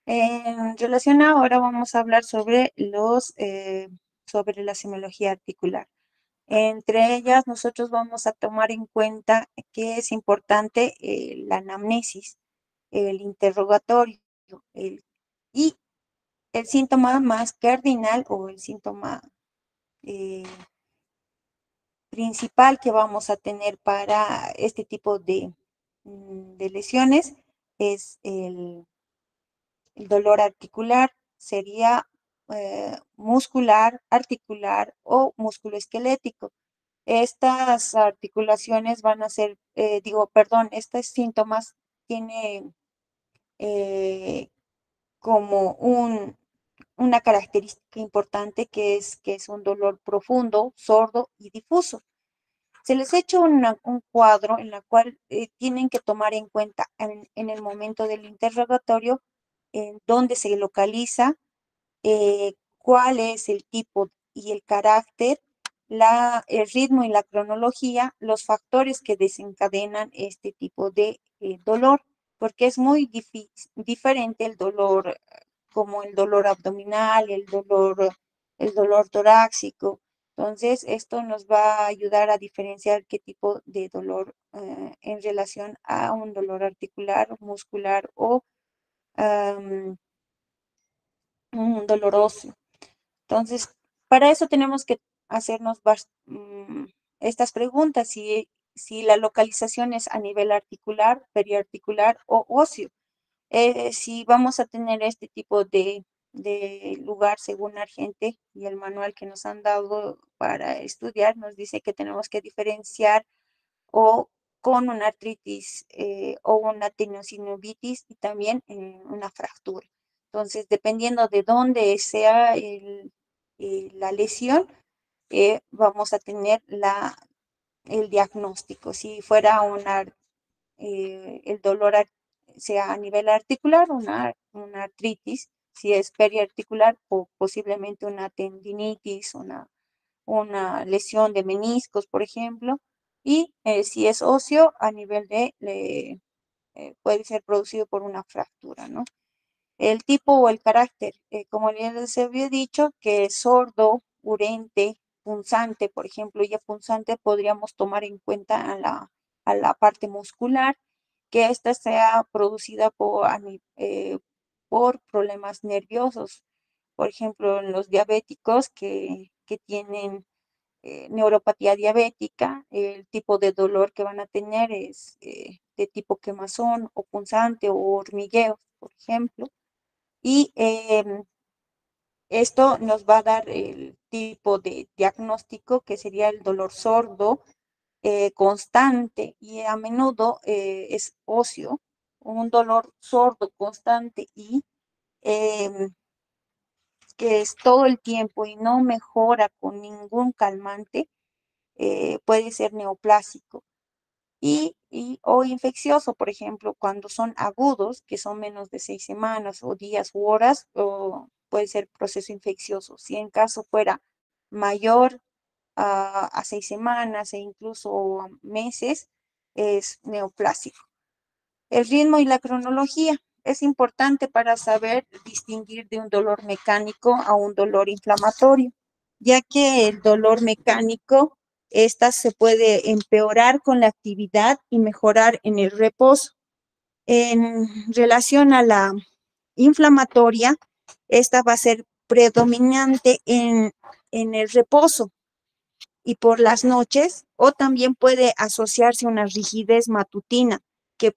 En relación a ahora vamos a hablar sobre sobre la semiología articular. Entre ellas, nosotros vamos a tomar en cuenta que es importante la anamnesis, el interrogatorio, el- y el síntoma más cardinal o el síntoma eh, principal que vamos a tener para este tipo de lesiones es el dolor articular, sería muscular, articular o musculoesquelético. Estas articulaciones van a ser, perdón, estos síntomas tienen como una característica importante que es un dolor profundo, sordo y difuso. Se les ha hecho un cuadro en la cual tienen que tomar en cuenta en el momento del interrogatorio en dónde se localiza, cuál es el tipo y el carácter, el ritmo y la cronología, los factores que desencadenan este tipo de dolor, porque es muy diferente el dolor como el dolor abdominal, el dolor torácico. Entonces, esto nos va a ayudar a diferenciar qué tipo de dolor en relación a un dolor articular, muscular o um, un dolor óseo. Entonces, para eso tenemos que hacernos estas preguntas, si la localización es a nivel articular, periarticular o óseo. Si vamos a tener este tipo de lugar según Argente y el manual que nos han dado para estudiar, nos dice que tenemos que diferenciar o con una artritis o una tenosynovitis y también una fractura. Entonces, dependiendo de dónde sea la lesión, vamos a tener el diagnóstico. Si fuera el dolor sea a nivel articular, una artritis, si es periarticular o posiblemente una tendinitis, una lesión de meniscos, por ejemplo, y si es óseo, a nivel puede ser producido por una fractura, ¿no? El tipo o el carácter, como ya les había dicho, que es sordo, urente, punzante, por ejemplo, ya punzante podríamos tomar en cuenta a la parte muscular, que ésta sea producida por problemas nerviosos. Por ejemplo, en los diabéticos que tienen neuropatía diabética, el tipo de dolor que van a tener es de tipo quemazón o punzante o hormigueo, por ejemplo. Y esto nos va a dar el tipo de diagnóstico que sería el dolor sordo constante y a menudo es óseo, un dolor sordo constante y que es todo el tiempo y no mejora con ningún calmante, puede ser neoplásico. O infeccioso, por ejemplo, cuando son agudos, que son menos de 6 semanas o días u horas, o puede ser proceso infeccioso. Si en caso fuera mayor a 6 semanas e incluso a meses, es neoplásico. El ritmo y la cronología es importante para saber distinguir de un dolor mecánico a un dolor inflamatorio, ya que el dolor mecánico, esta se puede empeorar con la actividad y mejorar en el reposo. En relación a la inflamatoria, esta va a ser predominante en el reposo y por las noches, o también puede asociarse a una rigidez matutina, que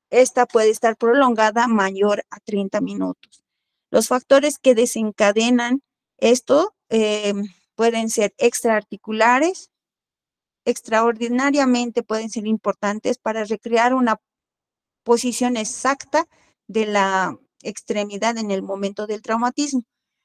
esta puede estar prolongada mayor a 30 minutos. Los factores que desencadenan esto pueden ser extraarticulares, extraordinariamente pueden ser importantes para recrear una posición exacta de la extremidad en el momento del traumatismo.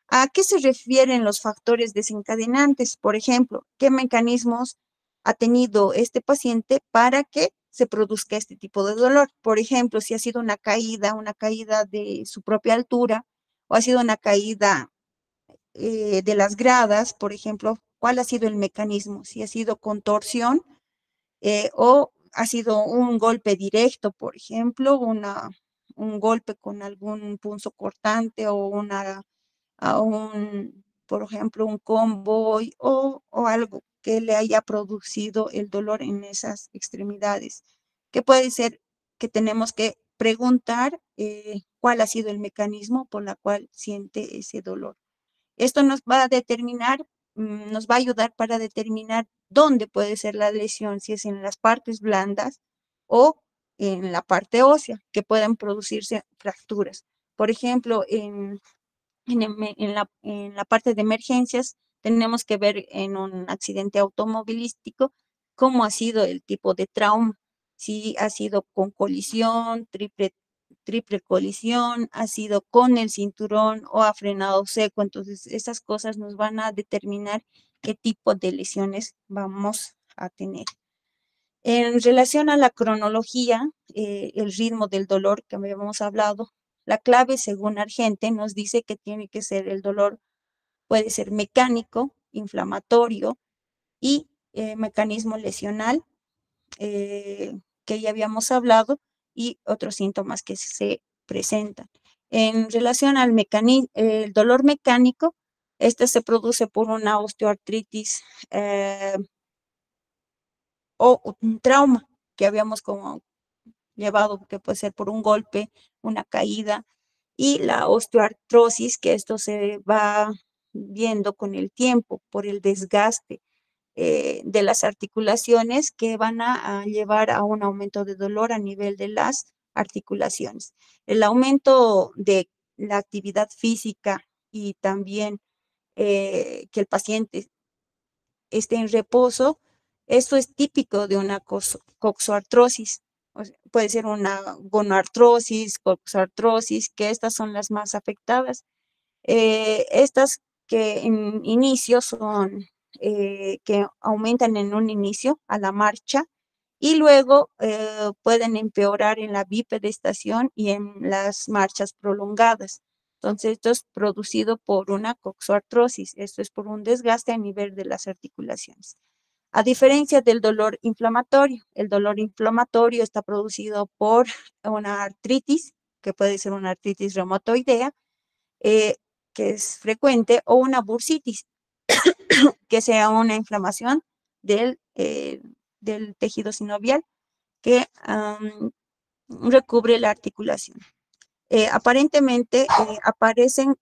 ¿A qué se refieren los factores desencadenantes? Por ejemplo, ¿qué mecanismos ha tenido este paciente para que se produzca este tipo de dolor? Por ejemplo, si ha sido una caída de su propia altura, o ha sido una caída de las gradas, por ejemplo, ¿cuál ha sido el mecanismo? Si ha sido contorsión o ha sido un golpe directo, por ejemplo, un golpe con algún punzo cortante o por ejemplo, un convoy o algo que le haya producido el dolor en esas extremidades, que puede ser que tenemos que preguntar cuál ha sido el mecanismo por la cual siente ese dolor. Esto nos va a determinar, nos va a ayudar para determinar dónde puede ser la lesión, si es en las partes blandas o en la parte ósea, que puedan producirse fracturas. Por ejemplo, en la parte de emergencias, tenemos que ver en un accidente automovilístico cómo ha sido el tipo de trauma, si ha sido con colisión, triple colisión, ha sido con el cinturón o ha frenado seco. Entonces, esas cosas nos van a determinar qué tipo de lesiones vamos a tener. En relación a la cronología, el ritmo del dolor que habíamos hablado, la clave, según Argente, nos dice que tiene que ser el dolor, puede ser mecánico, inflamatorio y mecanismo lesional, que ya habíamos hablado, y otros síntomas que se presentan. En relación al el dolor mecánico, este se produce por una osteoartritis o un trauma que habíamos como llevado, que puede ser por un golpe, una caída, y la osteoartrosis, que esto se va viendo con el tiempo por el desgaste de las articulaciones que van a llevar a un aumento de dolor a nivel de las articulaciones. El aumento de la actividad física y también que el paciente esté en reposo, esto es típico de una coxoartrosis. O sea, puede ser una gonoartrosis, coxartrosis, que estas son las más afectadas. Estas que en inicio son, que aumentan en un inicio a la marcha y luego pueden empeorar en la bipedestación y en las marchas prolongadas. Entonces, esto es producido por una coxoartrosis, esto es por un desgaste a nivel de las articulaciones. A diferencia del dolor inflamatorio, el dolor inflamatorio está producido por una artritis, que puede ser una artritis reumatoidea, eh, que es frecuente, o una bursitis, que sea una inflamación del tejido sinovial que recubre la articulación. Aparentemente aparecen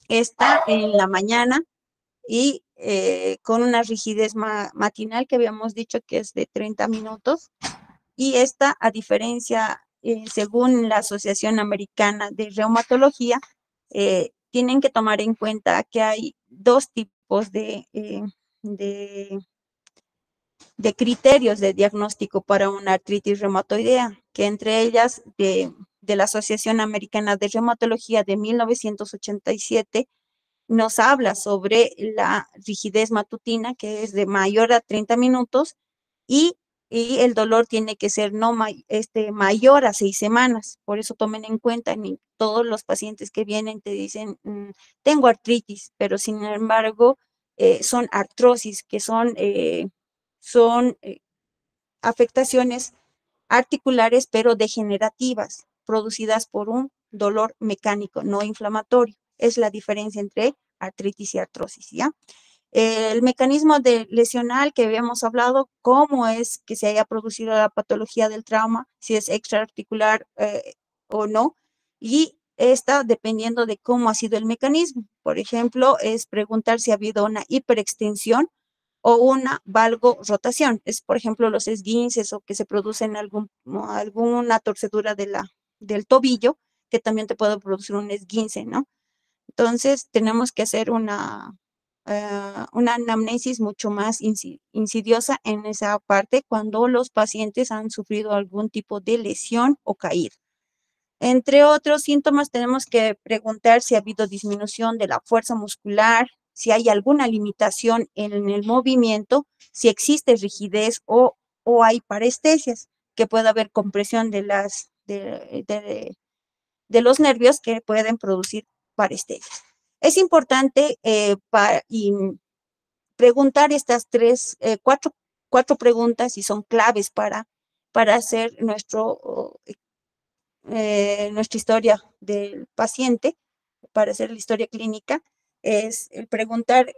esta en la mañana y con una rigidez matinal que habíamos dicho que es de 30 minutos. Y esta, a diferencia, según la Asociación Americana de Reumatología, tienen que tomar en cuenta que hay dos tipos de, de criterios de diagnóstico para una artritis reumatoidea, que entre ellas de la Asociación Americana de Reumatología de 1987 nos habla sobre la rigidez matutina, que es de mayor a 30 minutos, y, y el dolor tiene que ser no mayor a 6 semanas. Por eso tomen en cuenta, ni todos los pacientes que vienen te dicen, tengo artritis, pero sin embargo son artrosis, que son afectaciones articulares, pero degenerativas, producidas por un dolor mecánico, no inflamatorio. Es la diferencia entre artritis y artrosis, ¿ya? El mecanismo de lesional que habíamos hablado, cómo es que se haya producido la patología del trauma, si es extraarticular o no, y está dependiendo de cómo ha sido el mecanismo. Por ejemplo, es preguntar si ha habido una hiperextensión o una valgo-rotación. Es, por ejemplo, los esguinces o que se producen alguna torcedura del tobillo, que también te puede producir un esguince, ¿no? Entonces, tenemos que hacer una anamnesis mucho más insidiosa en esa parte cuando los pacientes han sufrido algún tipo de lesión o caída. Entre otros síntomas, tenemos que preguntar si ha habido disminución de la fuerza muscular, si hay alguna limitación en el movimiento, si existe rigidez o hay parestesias, que puede haber compresión de los nervios que pueden producir parestesias. Es importante preguntar estas cuatro preguntas y son claves para hacer nuestra historia del paciente, para hacer la historia clínica, es el preguntar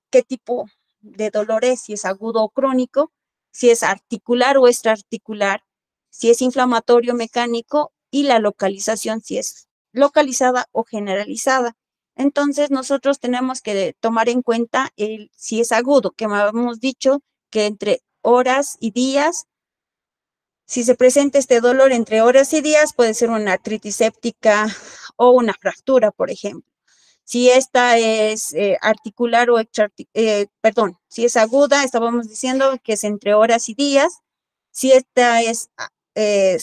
qué tipo de dolor es, si es agudo o crónico, si es articular o extraarticular, si es inflamatorio mecánico y la localización, si es localizada o generalizada. Entonces, nosotros tenemos que tomar en cuenta si es agudo, que hemos dicho que entre horas y días, si se presenta este dolor entre horas y días, puede ser una artritis séptica o una fractura, por ejemplo. Si esta es articular o perdón, si es aguda, estábamos diciendo que es entre horas y días. Si esta es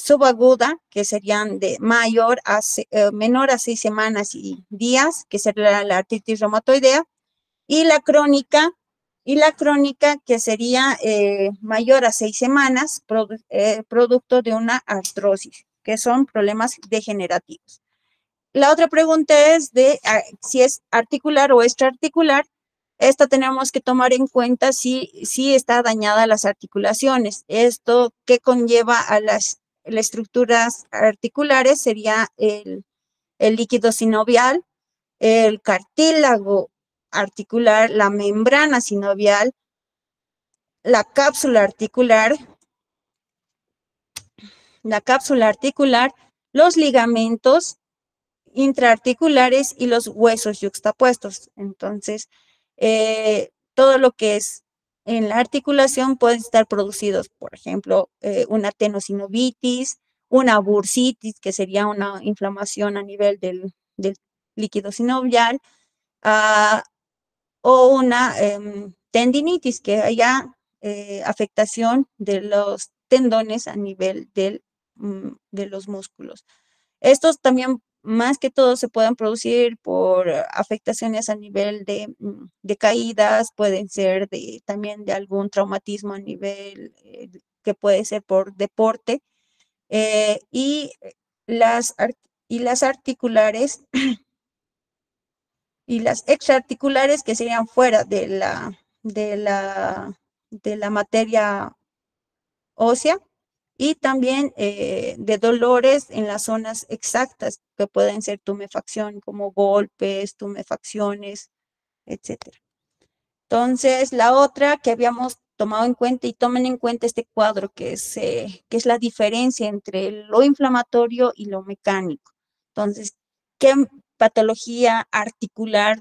subaguda, que serían de menor a 6 semanas y días, que sería la artritis reumatoidea, y la crónica que sería mayor a 6 semanas, producto de una artrosis, que son problemas degenerativos. La otra pregunta es de si es articular o extraarticular. Esta tenemos que tomar en cuenta si está dañada las articulaciones. Esto que conlleva a las estructuras articulares sería el líquido sinovial, el cartílago articular, la membrana sinovial, la cápsula articular, los ligamentos intraarticulares y los huesos yuxtapuestos. Entonces, todo lo que es en la articulación pueden estar producidos, por ejemplo, una tenosinovitis, una bursitis, que sería una inflamación a nivel del líquido sinovial, o una tendinitis, que haya afectación de los tendones a nivel de los músculos. Estos también, más que todo, se pueden producir por afectaciones a nivel de caídas, pueden ser también de algún traumatismo a nivel que puede ser por deporte, y las articulares y las extraarticulares, que serían fuera de la materia ósea, y también de dolores en las zonas exactas, que pueden ser tumefacción, como golpes, tumefacciones, etcétera. Entonces, la otra que habíamos tomado en cuenta, y tomen en cuenta este cuadro, que es la diferencia entre lo inflamatorio y lo mecánico. Entonces, ¿qué patología articular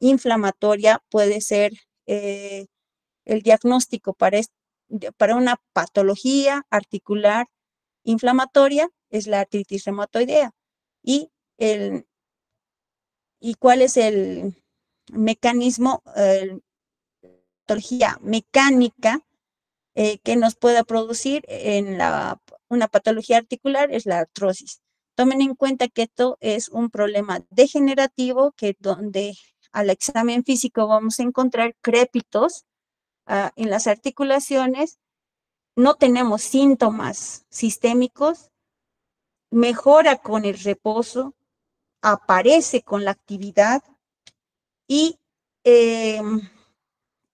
inflamatoria puede ser el diagnóstico para una patología articular inflamatoria? Es la artritis reumatoidea. ¿Y cuál es el mecanismo, patología mecánica que nos pueda producir una patología articular? Es la artrosis. Tomen en cuenta que esto es un problema degenerativo, que donde al examen físico vamos a encontrar crépitos en las articulaciones. No tenemos síntomas sistémicos, mejora con el reposo, aparece con la actividad, y, eh,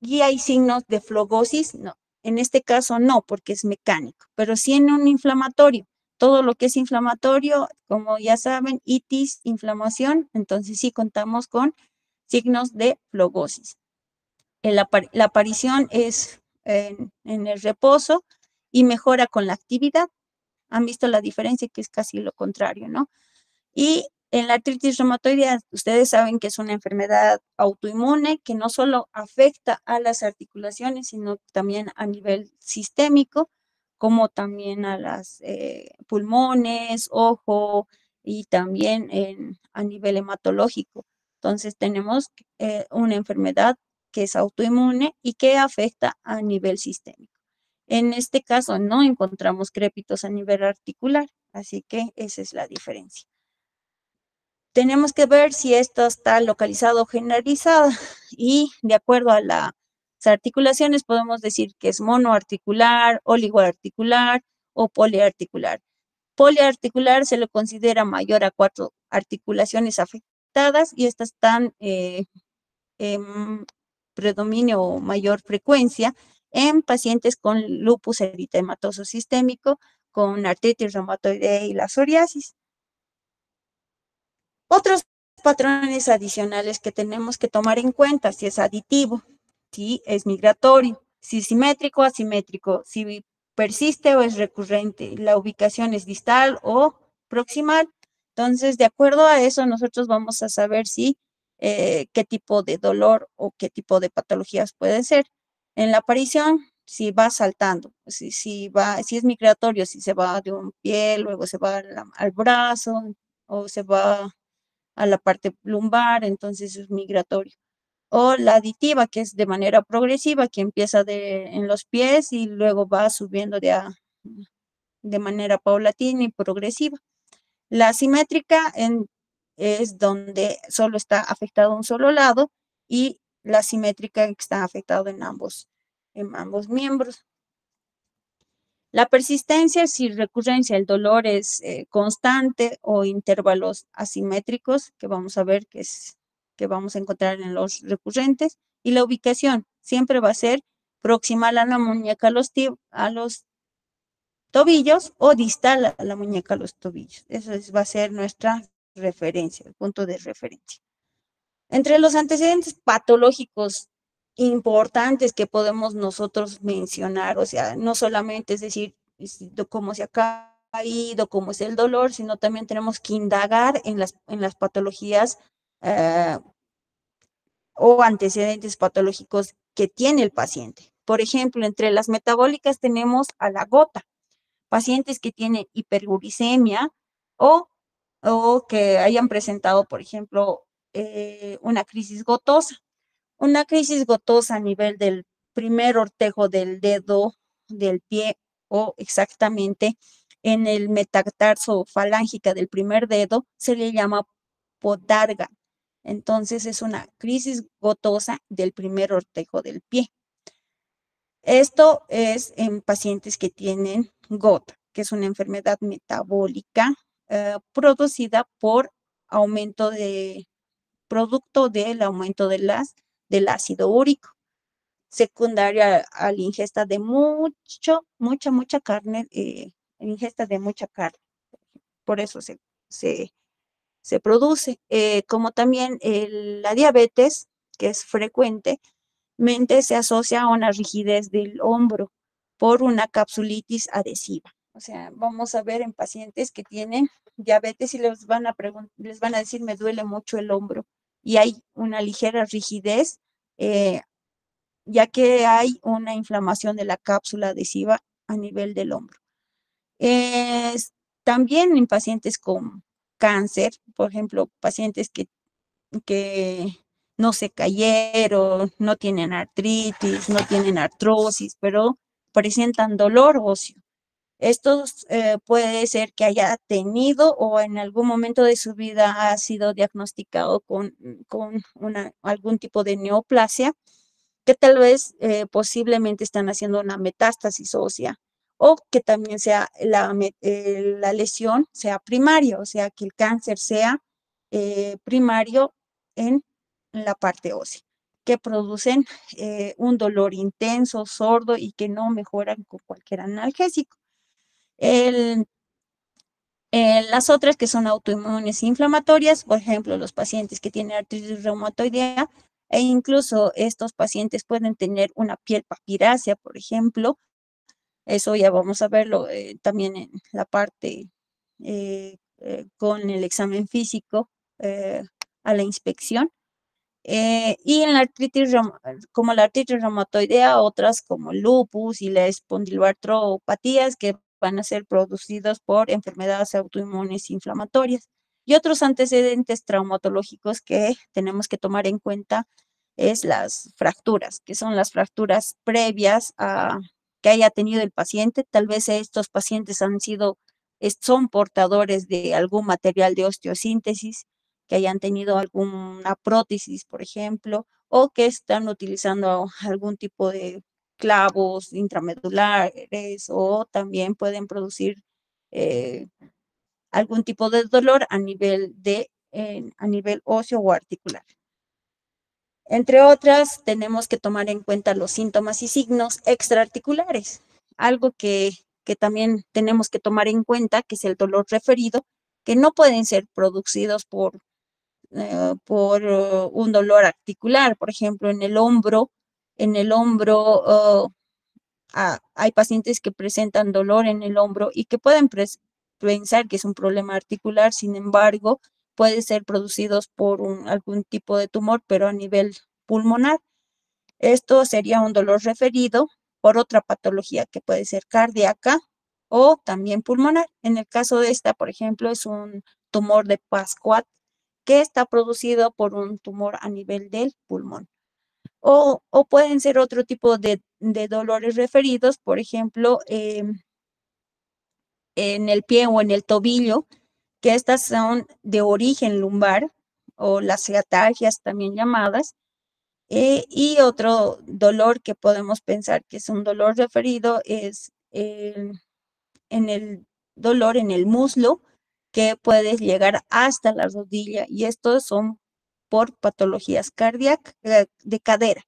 y hay signos de flogosis. No, en este caso no, porque es mecánico, pero sí en un inflamatorio. Todo lo que es inflamatorio, como ya saben, itis, inflamación, entonces sí contamos con signos de flogosis. La aparición es en el reposo y mejora con la actividad. Han visto la diferencia, que es casi lo contrario, ¿no? Y en la artritis reumatoidea, ustedes saben que es una enfermedad autoinmune que no solo afecta a las articulaciones, sino también a nivel sistémico, como también a las pulmones, ojo, y también a nivel hematológico. Entonces tenemos una enfermedad que es autoinmune y que afecta a nivel sistémico. En este caso no encontramos crépitos a nivel articular, así que esa es la diferencia. Tenemos que ver si esto está localizado o generalizado, y de acuerdo a las articulaciones podemos decir que es monoarticular, oligoarticular o poliarticular. Poliarticular se lo considera mayor a 4 articulaciones afectadas, y estas están en predominio o mayor frecuencia en pacientes con lupus eritematoso sistémico, con artritis reumatoidea y la psoriasis. Otros patrones adicionales que tenemos que tomar en cuenta, si es aditivo, si es migratorio, si simétrico, asimétrico, si persiste o es recurrente, la ubicación es distal o proximal. Entonces, de acuerdo a eso, nosotros vamos a saber si qué tipo de dolor o qué tipo de patologías puede ser. En la aparición, si va saltando, si es migratorio, si se va de un pie, luego se va al brazo o se va a la parte lumbar, entonces es migratorio. O la aditiva, que es de manera progresiva, que empieza en los pies y luego va subiendo de manera paulatina y progresiva. La asimétrica es donde solo está afectado un solo lado y la simétrica está afectado en ambos miembros. La persistencia, si recurrencia, el dolor es constante o intervalos asimétricos, que vamos a ver que vamos a encontrar en los recurrentes. Y la ubicación siempre va a ser proximal a la muñeca a los tobillos o distal a la muñeca a los tobillos. Va a ser nuestra referencia, el punto de referencia. Entre los antecedentes patológicos importantes que podemos nosotros mencionar, o sea, no solamente es decir cómo se ha caído, cómo es el dolor, sino también tenemos que indagar en las patologías eh, o antecedentes patológicos que tiene el paciente. Por ejemplo, entre las metabólicas tenemos a la gota, pacientes que tienen hiperuricemia o, o que hayan presentado, por ejemplo, una crisis gotosa. Una crisis gotosa a nivel del primer ortejo del dedo del pie o exactamente en el metatarso falángica del primer dedo se le llama podarga. Entonces es una crisis gotosa del primer ortejo del pie. Esto es en pacientes que tienen gota, que es una enfermedad metabólica producida por aumento producto del aumento del ácido úrico, secundaria a la ingesta de mucha carne, ingesta de mucha carne. Por eso se produce. Como también la diabetes, que es frecuente, se asocia a una rigidez del hombro por una capsulitis adhesiva. O sea, vamos a ver en pacientes que tienen diabetes y les van a decir, me duele mucho el hombro. Y hay una ligera rigidez, ya que hay una inflamación de la cápsula adhesiva a nivel del hombro. También en pacientes con cáncer, por ejemplo, pacientes que no se cayeron, no tienen artritis, no tienen artrosis, pero presentan dolor óseo. Esto puede ser que haya tenido o en algún momento de su vida ha sido diagnosticado con algún tipo de neoplasia que tal vez posiblemente están haciendo una metástasis ósea o que también sea la lesión sea primaria, o sea, que el cáncer sea primario en la parte ósea, que producen un dolor intenso, sordo y que no mejoran con cualquier analgésico. El, las otras que son autoinmunes e inflamatorias, por ejemplo, los pacientes que tienen artritis reumatoidea, e incluso estos pacientes pueden tener una piel papirácea, por ejemplo. Eso ya vamos a verlo también en la parte con el examen físico a la inspección. Y en la artritis, como la artritis reumatoidea, otras como el lupus y las espondiloartropatías que van a ser producidos por enfermedades autoinmunes inflamatorias. Y otros antecedentes traumatológicos que tenemos que tomar en cuenta es las fracturas, que son las fracturas previas a que haya tenido el paciente. Tal vez estos pacientes son portadores de algún material de osteosíntesis, que hayan tenido alguna prótesis, por ejemplo, o que están utilizando algún tipo de clavos intramedulares o también pueden producir algún tipo de dolor a nivel óseo o articular. Entre otras, tenemos que tomar en cuenta los síntomas y signos extraarticulares, algo que también tenemos que tomar en cuenta, que es el dolor referido, que no pueden ser producidos por un dolor articular, por ejemplo, en el hombro, hay pacientes que presentan dolor en el hombro y que pueden pensar que es un problema articular, sin embargo, puede ser producidos por algún tipo de tumor, pero a nivel pulmonar. Esto sería un dolor referido por otra patología que puede ser cardíaca o también pulmonar. En el caso de esta, por ejemplo, es un tumor de Pascuat que está producido por un tumor a nivel del pulmón. O pueden ser otro tipo de dolores referidos, por ejemplo, en el pie o en el tobillo, que estas son de origen lumbar o las ciatalgias también llamadas. Y otro dolor que podemos pensar que es un dolor referido es en el dolor en el muslo, que puede llegar hasta la rodilla, y estos son por patologías cardíacas de cadera.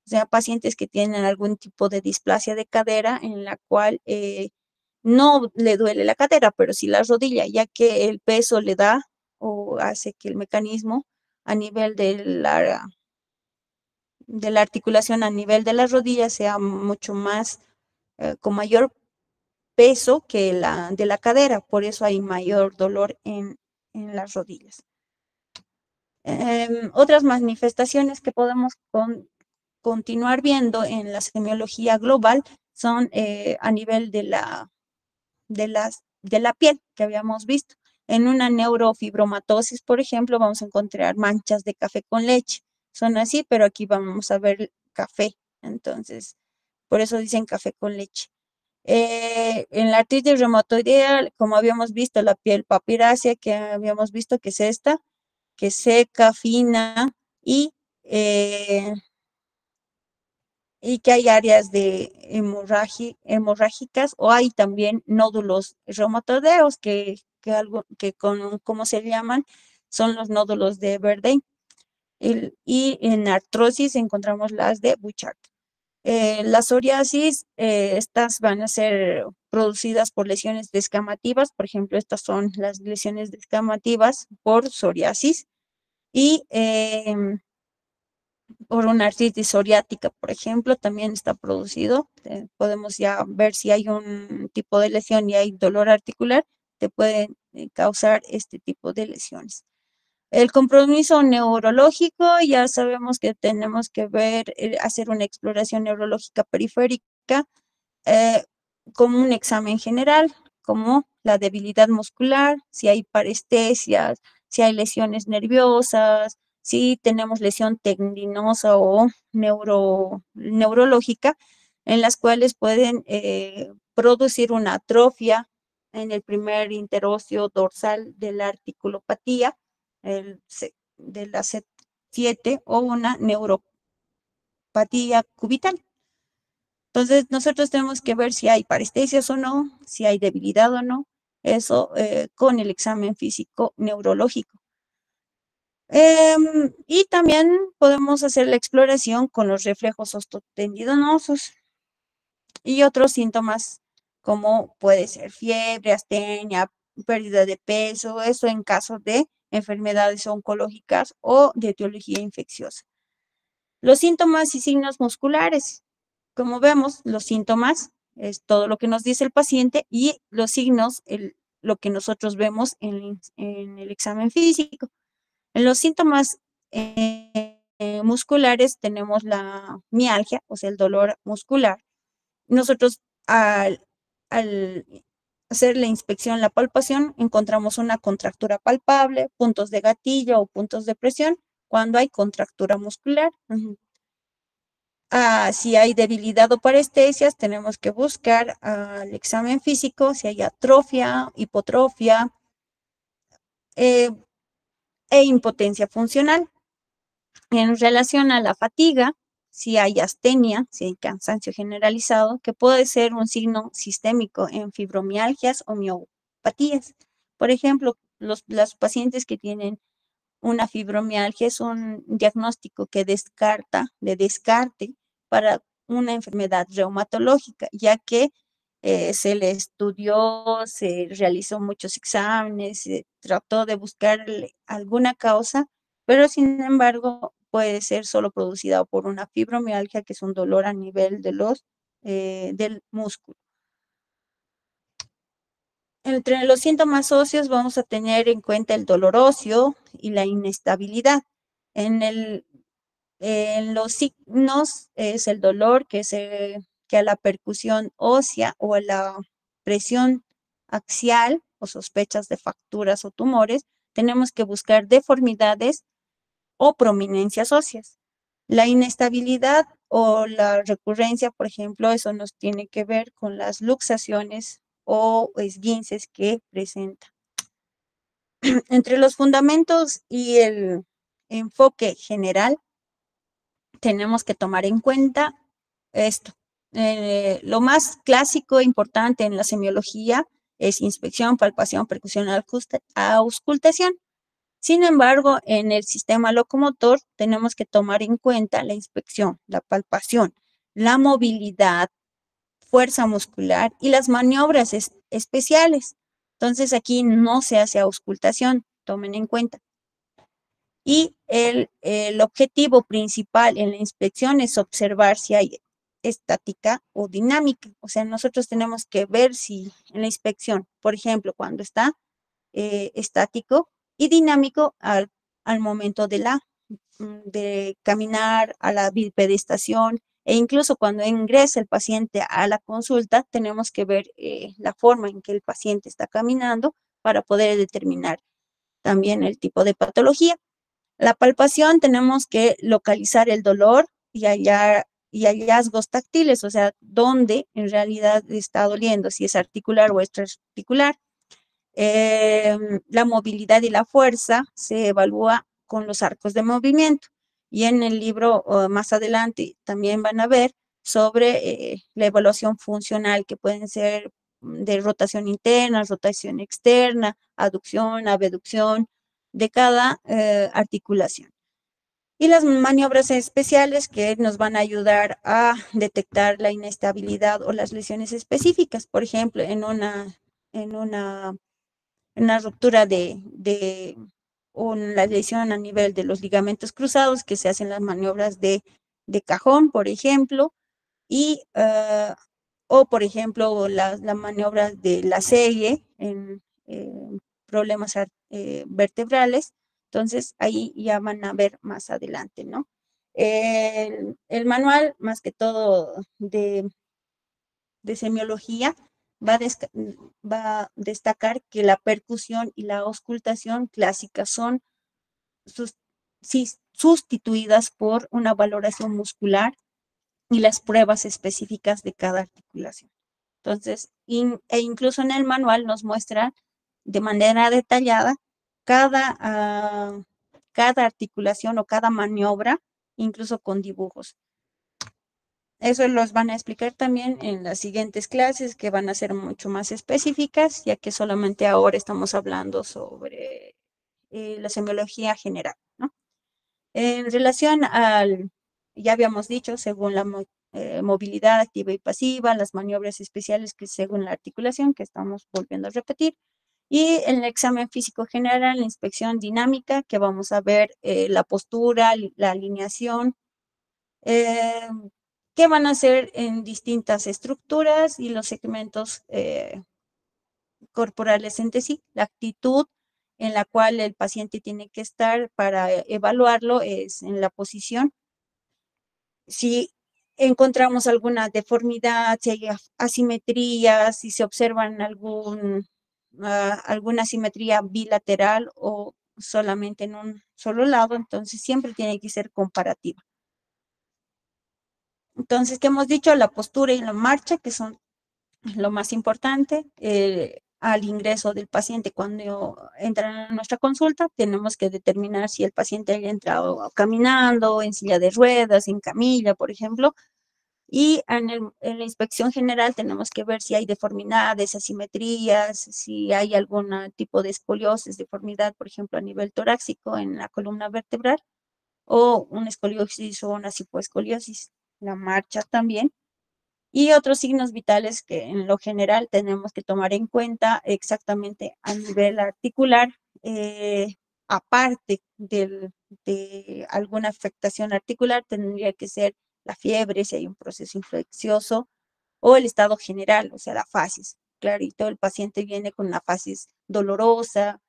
O sea, pacientes que tienen algún tipo de displasia de cadera en la cual no le duele la cadera, pero sí la rodilla, ya que el peso le da o hace que el mecanismo a nivel de la articulación a nivel de las rodillas sea mucho más, con mayor peso que la de la cadera, por eso hay mayor dolor en las rodillas. Otras manifestaciones que podemos continuar viendo en la semiología global son a nivel de la piel que habíamos visto. En una neurofibromatosis, por ejemplo, vamos a encontrar manchas de café con leche. Son así, pero aquí vamos a ver café. Entonces, por eso dicen café con leche. En la artritis reumatoidea, como habíamos visto, la piel papirácea, que habíamos visto que es esta, que es seca, fina y eh, que hay áreas de hemorrágicas o hay también nódulos reumatoideos ¿cómo se llaman? Son los nódulos de Verdey. Y en artrosis encontramos las de Bouchard. La psoriasis, estas van a ser producidas por lesiones descamativas, por ejemplo, estas son las lesiones descamativas por psoriasis y por una artritis psoriática, por ejemplo, también está producido. Podemos ya ver si hay un tipo de lesión y hay dolor articular, te pueden causar este tipo de lesiones. El compromiso neurológico, ya sabemos que tenemos que ver, hacer una exploración neurológica periférica, eh, como un examen general, como la debilidad muscular, si hay parestesias, si hay lesiones nerviosas, si tenemos lesión tendinosa o neurológica, en las cuales pueden producir una atrofia en el primer interóseo dorsal de la articulopatía, de la C7, o una neuropatía cubital. Entonces, nosotros tenemos que ver si hay parestesias o no, si hay debilidad o no, eso con el examen físico neurológico. Y también podemos hacer la exploración con los reflejos ostotendinosos y otros síntomas como puede ser fiebre, astenia, pérdida de peso, eso en caso de enfermedades oncológicas o de etiología infecciosa. Los síntomas y signos musculares. Como vemos, los síntomas es todo lo que nos dice el paciente y los signos, lo que nosotros vemos en el examen físico. En los síntomas musculares tenemos la mialgia, o sea, el dolor muscular. Nosotros al hacer la inspección, la palpación, encontramos una contractura palpable, puntos de gatillo o puntos de presión cuando hay contractura muscular. Si hay debilidad o parestesias, tenemos que buscar al examen físico si hay atrofia, hipotrofia eh, e impotencia funcional. En relación a la fatiga, si hay astenia, si hay cansancio generalizado, que puede ser un signo sistémico en fibromialgias o miopatías. Por ejemplo, los pacientes que tienen una fibromialgia es un diagnóstico que de descarte para una enfermedad reumatológica, ya que se le estudió, se realizó muchos exámenes, se trató de buscar alguna causa, pero sin embargo puede ser solo producida por una fibromialgia, que es un dolor a nivel de del músculo. Entre los síntomas óseos vamos a tener en cuenta el dolor óseo y la inestabilidad. En los signos es el dolor que a la percusión ósea o a la presión axial o sospechas de fracturas o tumores, tenemos que buscar deformidades o prominencias óseas. La inestabilidad o la recurrencia, por ejemplo, eso nos tiene que ver con las luxaciones o esguinces que presenta. Entre los fundamentos y el enfoque general, tenemos que tomar en cuenta esto. Lo más clásico e importante en la semiología es inspección, palpación, percusión, auscultación. Sin embargo, en el sistema locomotor tenemos que tomar en cuenta la inspección, la palpación, la movilidad, fuerza muscular y las maniobras especiales. Entonces aquí no se hace auscultación, tomen en cuenta. Y el objetivo principal en la inspección es observar si hay estática o dinámica. O sea, nosotros tenemos que ver si en la inspección, por ejemplo, cuando está estático y dinámico al momento de caminar, a la bipedestación, e incluso cuando ingresa el paciente a la consulta, tenemos que ver la forma en que el paciente está caminando para poder determinar también el tipo de patología. La palpación tenemos que localizar el dolor y hallazgos táctiles, o sea, dónde en realidad está doliendo, si es articular o extraarticular. La movilidad y la fuerza se evalúa con los arcos de movimiento. Y en el libro más adelante también van a ver sobre la evaluación funcional, que pueden ser de rotación interna, rotación externa, aducción, abducción de cada articulación. Y las maniobras especiales que nos van a ayudar a detectar la inestabilidad o las lesiones específicas. Por ejemplo, en una ruptura o la lesión a nivel de los ligamentos cruzados, que se hacen las maniobras de cajón, por ejemplo, y, o por ejemplo, las maniobras de la serie en problemas vertebrales. Entonces, ahí ya van a ver más adelante, ¿no? El manual, más que todo de semiología, va a destacar que la percusión y la auscultación clásicas son sus- sustituidas por una valoración muscular y las pruebas específicas de cada articulación. Entonces, e incluso en el manual nos muestra de manera detallada cada articulación o cada maniobra, incluso con dibujos. Eso los van a explicar también en las siguientes clases, que van a ser mucho más específicas, ya que solamente ahora estamos hablando sobre la semiología general, ¿no? En relación ya habíamos dicho, según la movilidad activa y pasiva, las maniobras especiales que según la articulación, que estamos volviendo a repetir, y en el examen físico general, la inspección dinámica, que vamos a ver la postura, la alineación, eh, que van a ser en distintas estructuras y los segmentos corporales entre sí. La actitud en la cual el paciente tiene que estar para evaluarlo es en la posición. Si encontramos alguna deformidad, si hay asimetrías, si se observan alguna asimetría bilateral o solamente en un solo lado, entonces siempre tiene que ser comparativa. Entonces, ¿qué hemos dicho? La postura y la marcha, que son lo más importante. Al ingreso del paciente, cuando entra a nuestra consulta, tenemos que determinar si el paciente haya entrado caminando, en silla de ruedas, en camilla, por ejemplo. Y en la inspección general tenemos que ver si hay deformidades, asimetrías, si hay algún tipo de escoliosis, deformidad, por ejemplo, a nivel torácico en la columna vertebral, o una escoliosis o una hipoescoliosis. La marcha también. Y otros signos vitales que en lo general tenemos que tomar en cuenta exactamente a nivel articular. aparte de alguna afectación articular, tendría que ser la fiebre, si hay un proceso infeccioso, o el estado general, o sea, la fases. Claro, y todo el paciente viene con una fases dolorosa,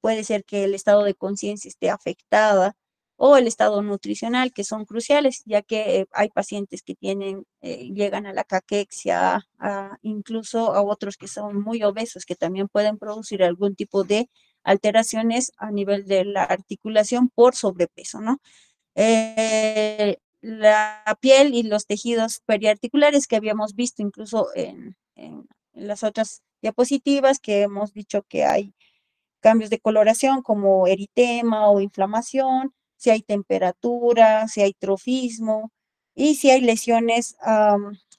puede ser que el estado de conciencia esté afectada o el estado nutricional, que son cruciales, ya que hay pacientes que tienen, llegan a la caquexia, incluso a otros que son muy obesos, que también pueden producir algún tipo de alteraciones a nivel de la articulación por sobrepeso, ¿no? La piel y los tejidos periarticulares que habíamos visto incluso en las otras diapositivas, que hemos dicho que hay cambios de coloración como eritema o inflamación, si hay temperatura, si hay trofismo y si hay lesiones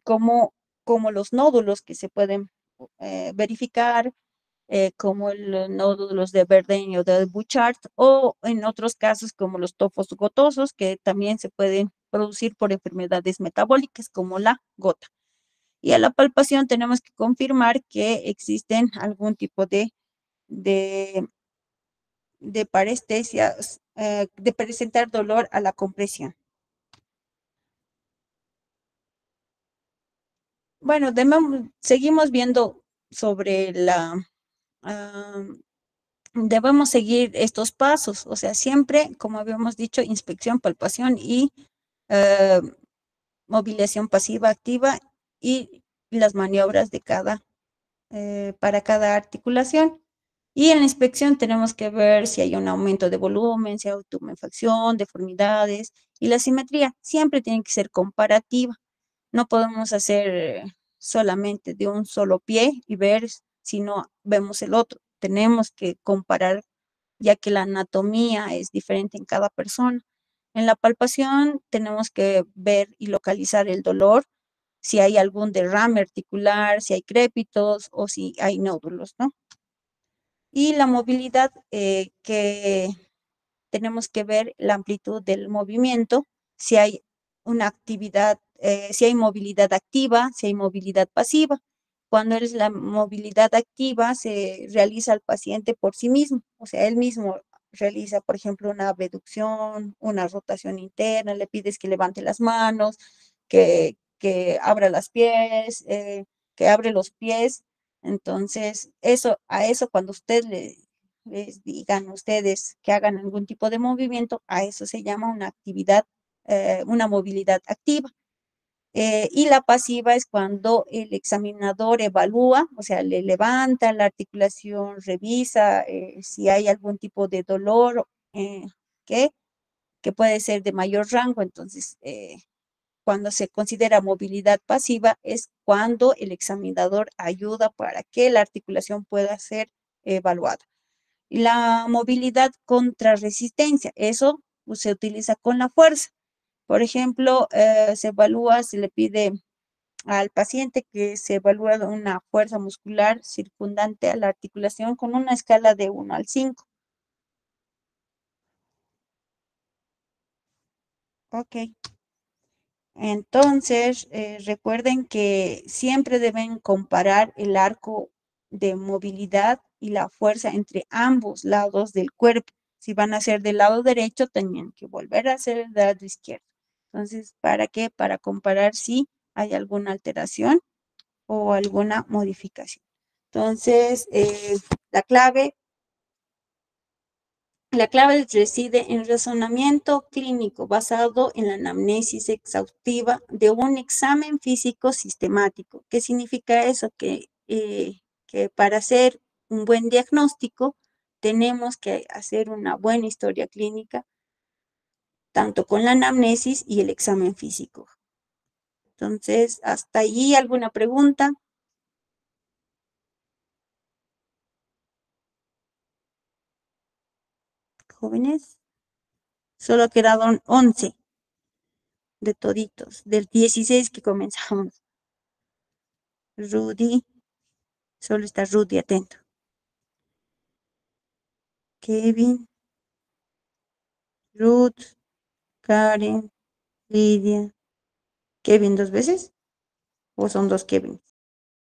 como los nódulos que se pueden verificar, como los nódulos de Verdun o de Bouchard, o en otros casos como los tofos gotosos, que también se pueden producir por enfermedades metabólicas como la gota. Y a la palpación tenemos que confirmar que existen algún tipo de de parestesia, de presentar dolor a la compresión. Bueno, seguimos viendo sobre ah, debemos seguir estos pasos, o sea, siempre, como habíamos dicho, inspección, palpación y eh, movilización pasiva activa y las maniobras de para cada articulación. Y en la inspección tenemos que ver si hay un aumento de volumen, si hay tumefacción, deformidades y la simetría. Siempre tiene que ser comparativa. No podemos hacer solamente de un solo pie y ver si no vemos el otro. Tenemos que comparar, ya que la anatomía es diferente en cada persona. En la palpación tenemos que ver y localizar el dolor, si hay algún derrame articular, si hay crépitos o si hay nódulos, ¿no? Y la movilidad, que tenemos que ver la amplitud del movimiento, si hay una actividad, si hay movilidad activa, si hay movilidad pasiva. Cuando es la movilidad activa, se realiza al paciente por sí mismo, o sea, él mismo realiza, por ejemplo, una abducción, una rotación interna, le pides que levante las manos, que abra las pies, que abre los pies. Entonces, a eso cuando usted les digan ustedes que hagan algún tipo de movimiento, a eso se llama una actividad, una movilidad activa. Y la pasiva es cuando el examinador evalúa, o sea, le levanta la articulación, revisa si hay algún tipo de dolor que, que puede ser de mayor rango. Entonces, cuando se considera movilidad pasiva es cuando el examinador ayuda para que la articulación pueda ser evaluada. La movilidad contra resistencia, eso pues, se utiliza con la fuerza. Por ejemplo, se evalúa, se le pide al paciente que se evalúe una fuerza muscular circundante a la articulación con una escala de 1 al 5. Ok. Entonces, recuerden que siempre deben comparar el arco de movilidad y la fuerza entre ambos lados del cuerpo. Si van a hacer del lado derecho, tenían que volver a hacer el lado izquierdo. Entonces, ¿para qué? Para comparar si hay alguna alteración o alguna modificación. Entonces, la clave reside en razonamiento clínico basado en la anamnesis exhaustiva de un examen físico sistemático. ¿Qué significa eso? Que para hacer un buen diagnóstico tenemos que hacer una buena historia clínica, tanto con la anamnesis y el examen físico. Entonces, hasta allí alguna pregunta, jóvenes. Solo quedaron 11 de toditos, del 16 que comenzamos. Rudy, solo está Rudy atento. Kevin, Ruth, Karen, Lidia. ¿Kevin 2 veces? ¿O son dos Kevin?